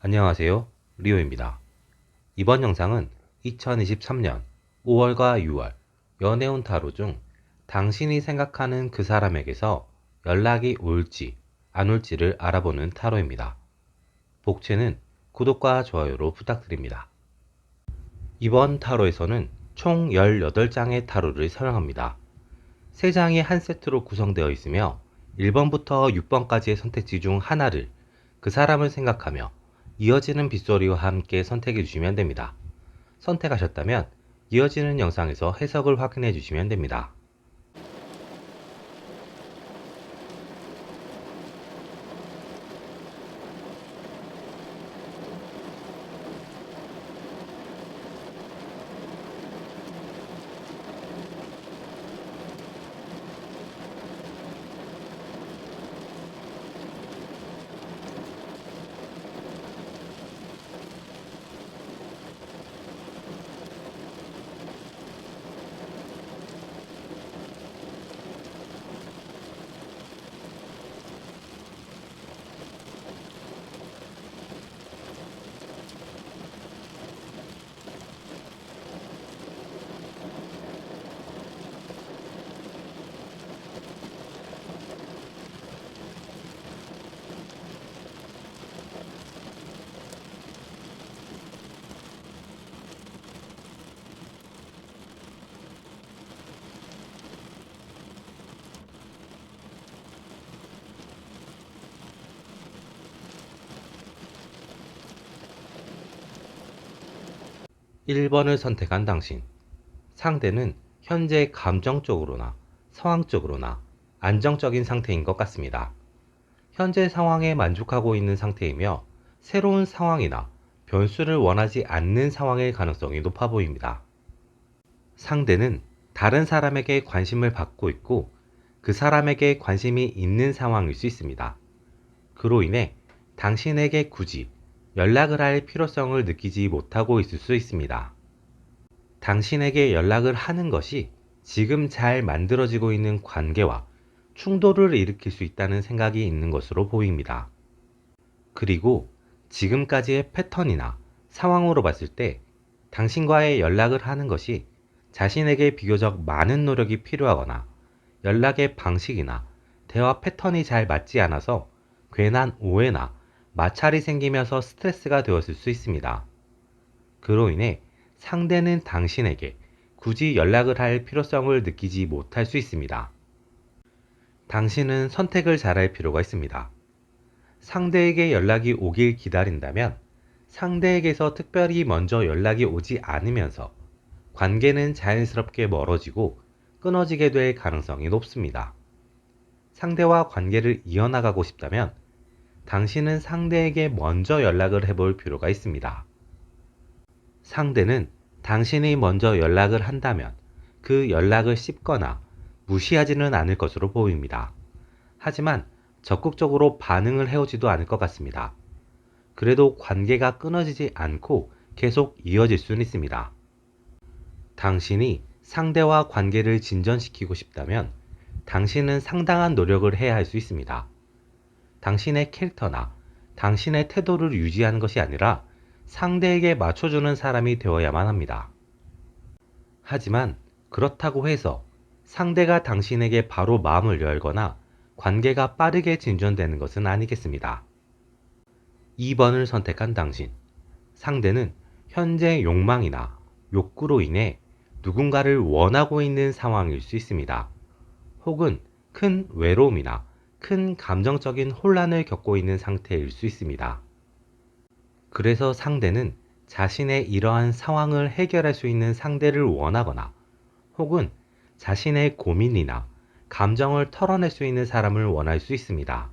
안녕하세요. 리오입니다. 이번 영상은 2023년 5월과 6월 연애운 타로 중 당신이 생각하는 그 사람에게서 연락이 올지 안 올지를 알아보는 타로입니다. 복채는 구독과 좋아요로 부탁드립니다. 이번 타로에서는 총 18장의 타로를 사용합니다. 3장이 한 세트로 구성되어 있으며 1번부터 6번까지의 선택지 중 하나를 그 사람을 생각하며 이어지는 빗소리와 함께 선택해 주시면 됩니다. 선택하셨다면 이어지는 영상에서 해석을 확인해 주시면 됩니다. (1번을) 선택한 당신. 상대는 현재 감정적으로나 상황적으로나 안정적인 상태인 것 같습니다. 현재 상황에 만족하고 있는 상태이며 새로운 상황이나 변수를 원하지 않는 상황일 가능성이 높아 보입니다. 상대는 다른 사람에게 관심을 받고 있고 그 사람에게 관심이 있는 상황일 수 있습니다. 그로 인해 당신에게 굳이 연락을 할 필요성을 느끼지 못하고 있을 수 있습니다. 당신에게 연락을 하는 것이 지금 잘 만들어지고 있는 관계와 충돌을 일으킬 수 있다는 생각이 있는 것으로 보입니다. 그리고 지금까지의 패턴이나 상황으로 봤을 때 당신과의 연락을 하는 것이 자신에게 비교적 많은 노력이 필요하거나 연락의 방식이나 대화 패턴이 잘 맞지 않아서 괜한 오해나 마찰이 생기면서 스트레스가 되었을 수 있습니다. 그로 인해 상대는 당신에게 굳이 연락을 할 필요성을 느끼지 못할 수 있습니다. 당신은 선택을 잘할 필요가 있습니다. 상대에게 연락이 오길 기다린다면 상대에게서 특별히 먼저 연락이 오지 않으면서 관계는 자연스럽게 멀어지고 끊어지게 될 가능성이 높습니다. 상대와 관계를 이어나가고 싶다면 당신은 상대에게 먼저 연락을 해볼 필요가 있습니다. 상대는 당신이 먼저 연락을 한다면 그 연락을 씹거나 무시하지는 않을 것으로 보입니다. 하지만 적극적으로 반응을 해오지도 않을 것 같습니다. 그래도 관계가 끊어지지 않고 계속 이어질 수는 있습니다. 당신이 상대와 관계를 진전시키고 싶다면 당신은 상당한 노력을 해야 할 수 있습니다. 당신의 캐릭터나 당신의 태도를 유지하는 것이 아니라 상대에게 맞춰주는 사람이 되어야만 합니다. 하지만 그렇다고 해서 상대가 당신에게 바로 마음을 열거나 관계가 빠르게 진전되는 것은 아니겠습니다. 2번을 선택한 당신. 상대는 현재 욕망이나 욕구로 인해 누군가를 원하고 있는 상황일 수 있습니다. 혹은 큰 외로움이나 큰 감정적인 혼란을 겪고 있는 상태일 수 있습니다. 그래서 상대는 자신의 이러한 상황을 해결할 수 있는 상대를 원하거나 혹은 자신의 고민이나 감정을 털어낼 수 있는 사람을 원할 수 있습니다.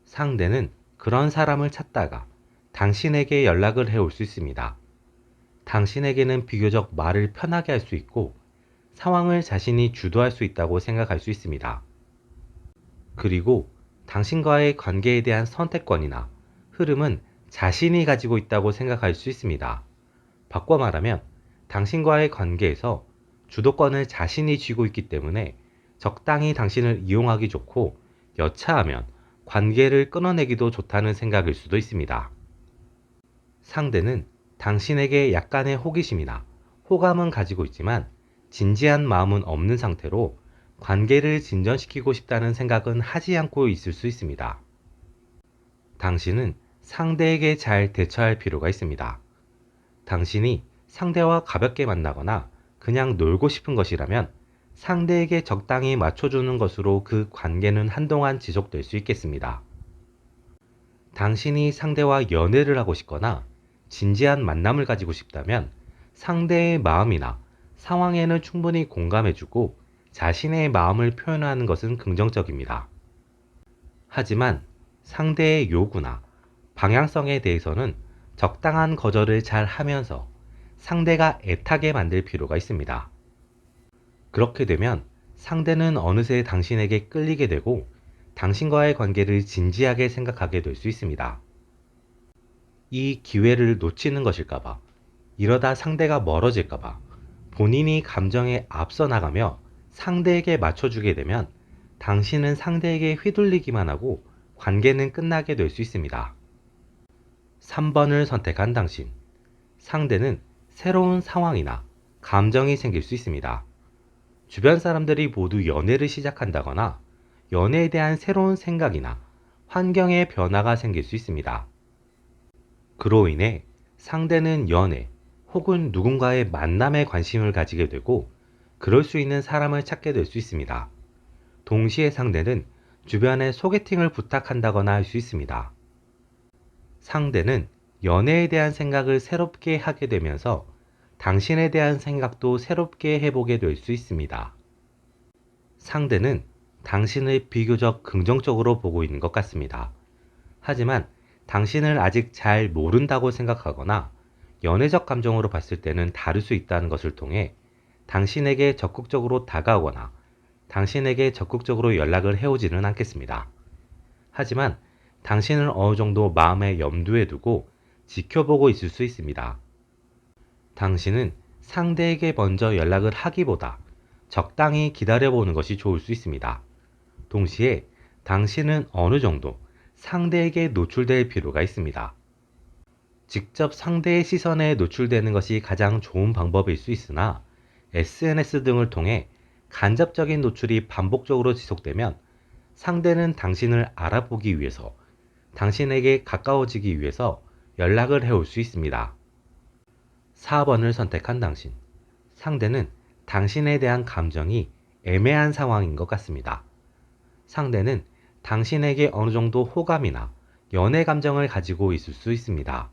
상대는 그런 사람을 찾다가 당신에게 연락을 해올 수 있습니다. 당신에게는 비교적 말을 편하게 할 수 있고 상황을 자신이 주도할 수 있다고 생각할 수 있습니다. 그리고 당신과의 관계에 대한 선택권이나 흐름은 자신이 가지고 있다고 생각할 수 있습니다. 바꿔 말하면 당신과의 관계에서 주도권을 자신이 쥐고 있기 때문에 적당히 당신을 이용하기 좋고 여차하면 관계를 끊어내기도 좋다는 생각일 수도 있습니다. 상대는 당신에게 약간의 호기심이나 호감은 가지고 있지만 진지한 마음은 없는 상태로 관계를 진전시키고 싶다는 생각은 하지 않고 있을 수 있습니다. 당신은 상대에게 잘 대처할 필요가 있습니다. 당신이 상대와 가볍게 만나거나 그냥 놀고 싶은 것이라면 상대에게 적당히 맞춰주는 것으로 그 관계는 한동안 지속될 수 있겠습니다. 당신이 상대와 연애를 하고 싶거나 진지한 만남을 가지고 싶다면 상대의 마음이나 상황에는 충분히 공감해주고 자신의 마음을 표현하는 것은 긍정적입니다. 하지만 상대의 요구나 방향성에 대해서는 적당한 거절을 잘 하면서 상대가 애타게 만들 필요가 있습니다. 그렇게 되면 상대는 어느새 당신에게 끌리게 되고 당신과의 관계를 진지하게 생각하게 될 수 있습니다. 이 기회를 놓치는 것일까봐, 이러다 상대가 멀어질까봐 본인이 감정에 앞서 나가며 상대에게 맞춰주게 되면 당신은 상대에게 휘둘리기만 하고 관계는 끝나게 될 수 있습니다. 3번을 선택한 당신. 상대는 새로운 상황이나 감정이 생길 수 있습니다. 주변 사람들이 모두 연애를 시작한다거나 연애에 대한 새로운 생각이나 환경의 변화가 생길 수 있습니다. 그로 인해 상대는 연애 혹은 누군가의 만남에 관심을 가지게 되고 그럴 수 있는 사람을 찾게 될 수 있습니다. 동시에 상대는 주변에 소개팅을 부탁한다거나 할 수 있습니다. 상대는 연애에 대한 생각을 새롭게 하게 되면서 당신에 대한 생각도 새롭게 해보게 될 수 있습니다. 상대는 당신을 비교적 긍정적으로 보고 있는 것 같습니다. 하지만 당신을 아직 잘 모른다고 생각하거나 연애적 감정으로 봤을 때는 다를 수 있다는 것을 통해 당신에게 적극적으로 다가오거나 당신에게 적극적으로 연락을 해오지는 않겠습니다. 하지만 당신을 어느 정도 마음의 염두에 두고 지켜보고 있을 수 있습니다. 당신은 상대에게 먼저 연락을 하기보다 적당히 기다려보는 것이 좋을 수 있습니다. 동시에 당신은 어느 정도 상대에게 노출될 필요가 있습니다. 직접 상대의 시선에 노출되는 것이 가장 좋은 방법일 수 있으나 SNS 등을 통해 간접적인 노출이 반복적으로 지속되면 상대는 당신을 알아보기 위해서 당신에게 가까워지기 위해서 연락을 해올 수 있습니다. 4번을 선택한 당신. 상대는 당신에 대한 감정이 애매한 상황인 것 같습니다. 상대는 당신에게 어느 정도 호감이나 연애 감정을 가지고 있을 수 있습니다.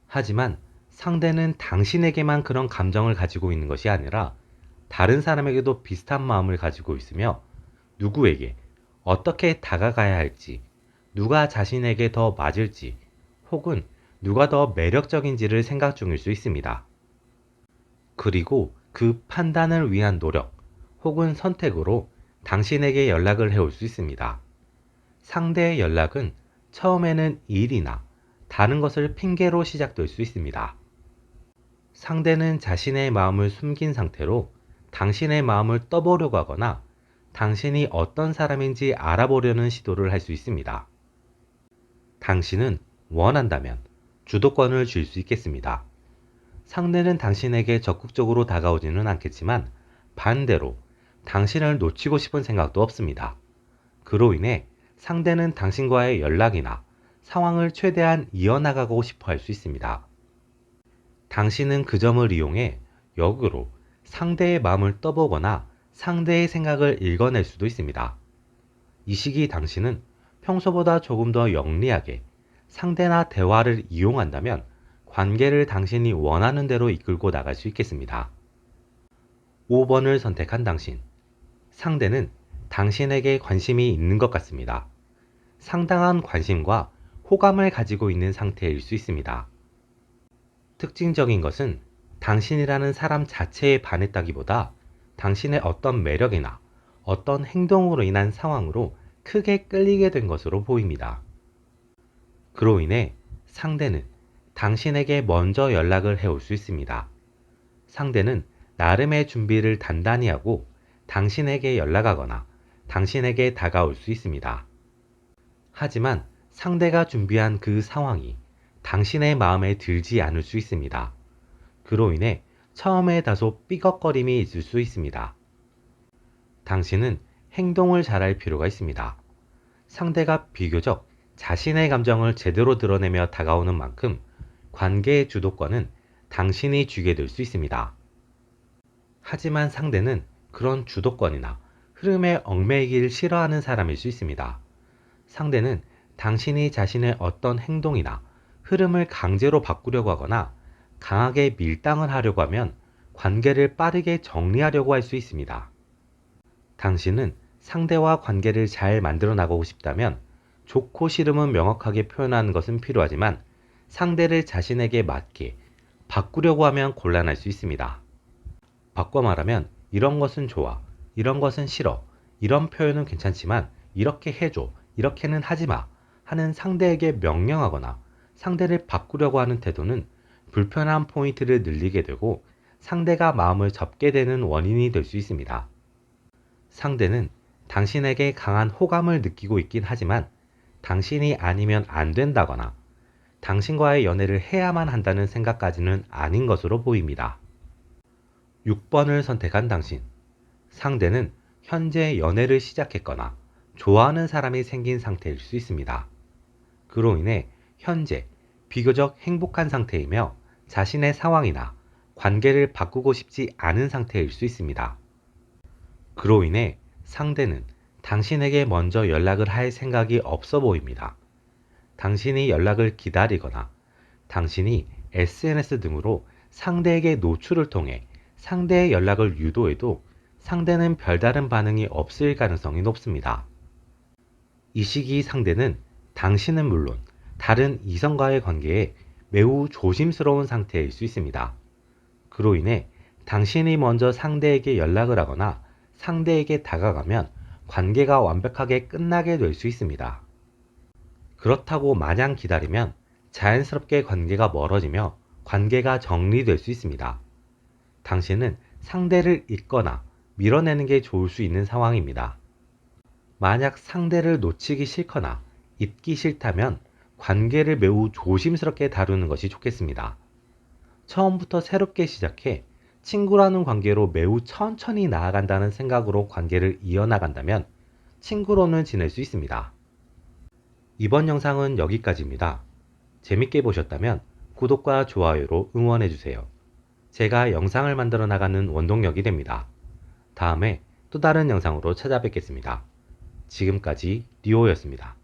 하지만 상대는 당신에게만 그런 감정을 가지고 있는 것이 아니라 다른 사람에게도 비슷한 마음을 가지고 있으며 누구에게 어떻게 다가가야 할지, 누가 자신에게 더 맞을지, 혹은 누가 더 매력적인지를 생각 중일 수 있습니다. 그리고 그 판단을 위한 노력 혹은 선택으로 당신에게 연락을 해올 수 있습니다. 상대의 연락은 처음에는 일이나 다른 것을 핑계로 시작될 수 있습니다. 상대는 자신의 마음을 숨긴 상태로 당신의 마음을 떠보려고 하거나 당신이 어떤 사람인지 알아보려는 시도를 할 수 있습니다. 당신은 원한다면 주도권을 줄 수 있겠습니다. 상대는 당신에게 적극적으로 다가오지는 않겠지만 반대로 당신을 놓치고 싶은 생각도 없습니다. 그로 인해 상대는 당신과의 연락이나 상황을 최대한 이어나가고 싶어 할 수 있습니다. 당신은 그 점을 이용해 역으로 상대의 마음을 떠보거나 상대의 생각을 읽어낼 수도 있습니다. 이 시기 당신은 평소보다 조금 더 영리하게 상대나 대화를 이용한다면 관계를 당신이 원하는 대로 이끌고 나갈 수 있겠습니다. 5번을 선택한 당신. 상대는 당신에게 관심이 있는 것 같습니다. 상당한 관심과 호감을 가지고 있는 상태일 수 있습니다. 특징적인 것은 당신이라는 사람 자체에 반했다기보다 당신의 어떤 매력이나 어떤 행동으로 인한 상황으로 크게 끌리게 된 것으로 보입니다. 그로 인해 상대는 당신에게 먼저 연락을 해올 수 있습니다. 상대는 나름의 준비를 단단히 하고 당신에게 연락하거나 당신에게 다가올 수 있습니다. 하지만 상대가 준비한 그 상황이 당신의 마음에 들지 않을 수 있습니다. 그로 인해 처음에 다소 삐걱거림이 있을 수 있습니다. 당신은 행동을 잘할 필요가 있습니다. 상대가 비교적 자신의 감정을 제대로 드러내며 다가오는 만큼 관계의 주도권은 당신이 쥐게 될 수 있습니다. 하지만 상대는 그런 주도권이나 흐름에 얽매이기를 싫어하는 사람일 수 있습니다. 상대는 당신이 자신의 어떤 행동이나 흐름을 강제로 바꾸려고 하거나 강하게 밀당을 하려고 하면 관계를 빠르게 정리하려고 할 수 있습니다. 당신은 상대와 관계를 잘 만들어 나가고 싶다면 좋고 싫음은 명확하게 표현하는 것은 필요하지만 상대를 자신에게 맞게 바꾸려고 하면 곤란할 수 있습니다. 바꿔 말하면 이런 것은 좋아, 이런 것은 싫어, 이런 표현은 괜찮지만 이렇게 해줘, 이렇게는 하지 마 하는 상대에게 명령하거나 상대를 바꾸려고 하는 태도는 불편한 포인트를 늘리게 되고 상대가 마음을 접게 되는 원인이 될 수 있습니다. 상대는 당신에게 강한 호감을 느끼고 있긴 하지만 당신이 아니면 안 된다거나 당신과의 연애를 해야만 한다는 생각까지는 아닌 것으로 보입니다. 6번을 선택한 당신. 상대는 현재 연애를 시작했거나 좋아하는 사람이 생긴 상태일 수 있습니다. 그로 인해 현재 비교적 행복한 상태이며 자신의 상황이나 관계를 바꾸고 싶지 않은 상태일 수 있습니다. 그로 인해 상대는 당신에게 먼저 연락을 할 생각이 없어 보입니다. 당신이 연락을 기다리거나 당신이 SNS 등으로 상대에게 노출을 통해 상대의 연락을 유도해도 상대는 별다른 반응이 없을 가능성이 높습니다. 이 시기 상대는 당신은 물론 다른 이성과의 관계에 매우 조심스러운 상태일 수 있습니다. 그로 인해 당신이 먼저 상대에게 연락을 하거나 상대에게 다가가면 관계가 완벽하게 끝나게 될 수 있습니다. 그렇다고 마냥 기다리면 자연스럽게 관계가 멀어지며 관계가 정리될 수 있습니다. 당신은 상대를 잊거나 밀어내는 게 좋을 수 있는 상황입니다. 만약 상대를 놓치기 싫거나 잊기 싫다면 관계를 매우 조심스럽게 다루는 것이 좋겠습니다. 처음부터 새롭게 시작해 친구라는 관계로 매우 천천히 나아간다는 생각으로 관계를 이어나간다면 친구로는 지낼 수 있습니다. 이번 영상은 여기까지입니다. 재밌게 보셨다면 구독과 좋아요로 응원해주세요. 제가 영상을 만들어 나가는 원동력이 됩니다. 다음에 또 다른 영상으로 찾아뵙겠습니다. 지금까지 리오였습니다.